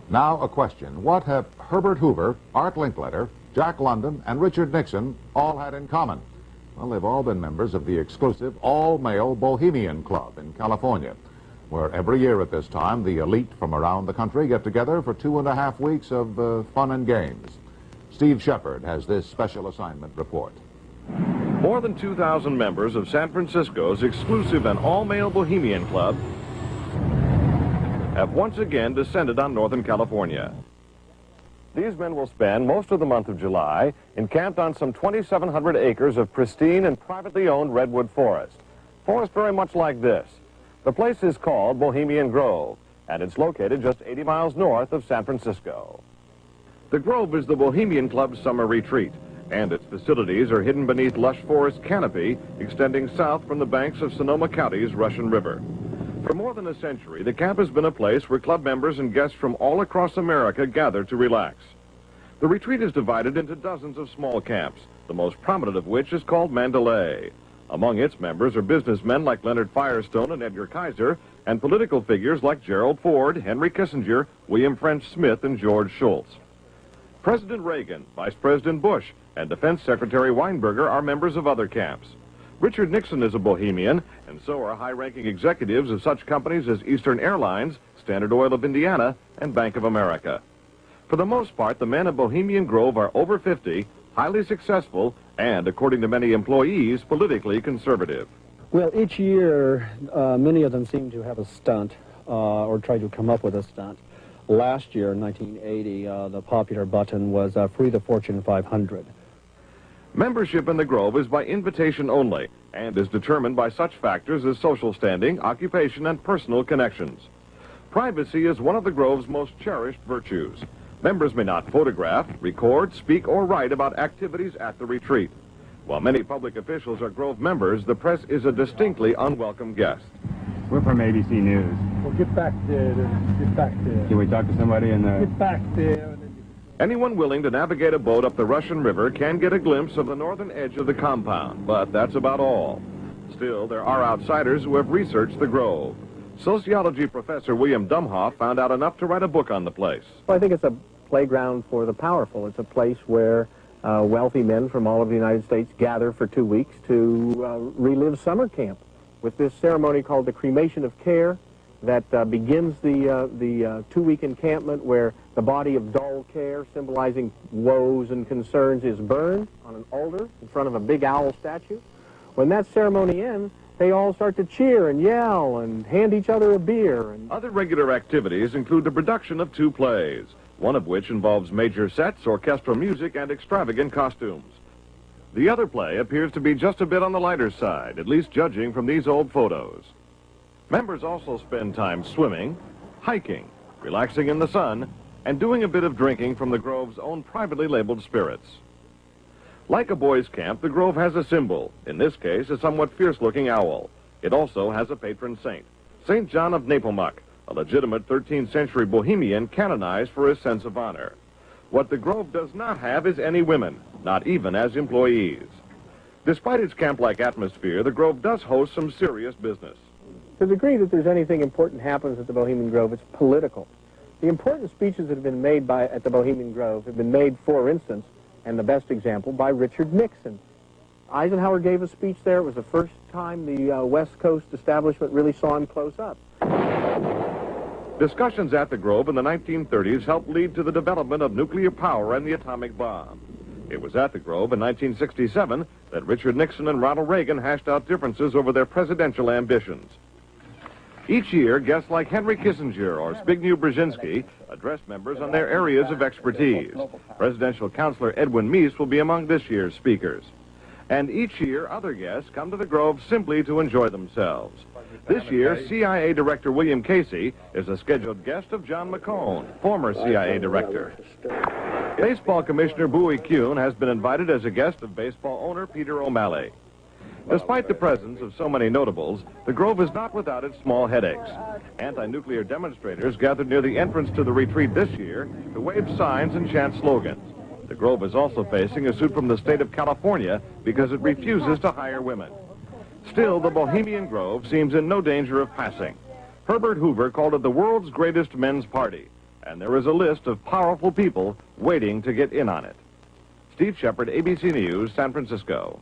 Now a question. What have Herbert Hoover, Art Linkletter, Jack London, and Richard Nixon all had in common? Well, they've all been members of the exclusive all-male Bohemian Club in California, where every year at this time, the elite from around the country get together for 2.5 weeks of fun and games. Steve Shepard has this special assignment report. More than 2,000 members of San Francisco's exclusive and all-male Bohemian Club have once again descended on Northern California. These men will spend most of the month of July encamped on some 2,700 acres of pristine and privately owned redwood forest. Forest very much like this. The place is called Bohemian Grove, and it's located just 80 miles north of San Francisco. The Grove is the Bohemian Club's summer retreat, and its facilities are hidden beneath lush forest canopy extending south from the banks of Sonoma County's Russian River. For more than a century, the camp has been a place where club members and guests from all across America gather to relax. The retreat is divided into dozens of small camps, the most prominent of which is called Mandalay. Among its members are businessmen like Leonard Firestone and Edgar Kaiser, and political figures like Gerald Ford, Henry Kissinger, William French Smith, and George Shultz. President Reagan, Vice President Bush, and Defense Secretary Weinberger are members of other camps. Richard Nixon is a Bohemian, and so are high-ranking executives of such companies as Eastern Airlines, Standard Oil of Indiana, and Bank of America. For the most part, the men of Bohemian Grove are over 50, highly successful, and, according to many employees, politically conservative. Well, each year, many of them seem to have a stunt or try to come up with a stunt. Last year, in 1980, the popular button was Free the Fortune 500. Membership in the Grove is by invitation only and is determined by such factors as social standing, occupation, and personal connections. Privacy is one of the Grove's most cherished virtues. Members may not photograph, record, speak, or write about activities at the retreat. While many public officials are Grove members, the press is a distinctly unwelcome guest. We're from ABC News. Well, get back there. Get back there. Can we talk to somebody in the... Get back there. Anyone willing to navigate a boat up the Russian River can get a glimpse of the northern edge of the compound, but that's about all. Still, there are outsiders who have researched the Grove. Sociology professor William Dumhoff found out enough to write a book on the place. Well, I think it's a playground for the powerful. It's a place where wealthy men from all of the United States gather for 2 weeks to relive summer camp with this ceremony called the cremation of care that begins the 2-week encampment where the body of dull care, symbolizing woes and concerns, is burned on an altar in front of a big owl statue. When that ceremony ends, they all start to cheer and yell and hand each other a beer. Other regular activities include the production of 2 plays, one of which involves major sets, orchestral music, and extravagant costumes. The other play appears to be just a bit on the lighter side, at least judging from these old photos. Members also spend time swimming, hiking, relaxing in the sun, and doing a bit of drinking from the Grove's own privately labeled spirits. Like a boys' camp, the Grove has a symbol, in this case a somewhat fierce-looking owl. It also has a patron saint, St. John of Nepomuk, a legitimate 13th century Bohemian canonized for his sense of honor. What the Grove does not have is any women, not even as employees. Despite its camp-like atmosphere, the Grove does host some serious business. To the degree that there's anything important happens at the Bohemian Grove, it's political. The important speeches that have been made at the Bohemian Grove have been made, for instance, and the best example, by Richard Nixon. Eisenhower gave a speech there. It was the first time the West Coast establishment really saw him close up. Discussions at the Grove in the 1930s helped lead to the development of nuclear power and the atomic bomb. It was at the Grove in 1967 that Richard Nixon and Ronald Reagan hashed out differences over their presidential ambitions. Each year, guests like Henry Kissinger or Zbigniew Brzezinski address members on their areas of expertise. Presidential counselor Edwin Meese will be among this year's speakers. And each year, other guests come to the Grove simply to enjoy themselves. This year, CIA Director William Casey is a scheduled guest of John McCone, former CIA Director. Baseball Commissioner Bowie Kuhn has been invited as a guest of baseball owner Peter O'Malley. Despite the presence of so many notables, the Grove is not without its small headaches. Anti-nuclear demonstrators gathered near the entrance to the retreat this year to wave signs and chant slogans. The Grove is also facing a suit from the state of California because it refuses to hire women. Still, the Bohemian Grove seems in no danger of passing. Herbert Hoover called it the world's greatest men's party, and there is a list of powerful people waiting to get in on it. Steve Shepard, ABC News, San Francisco.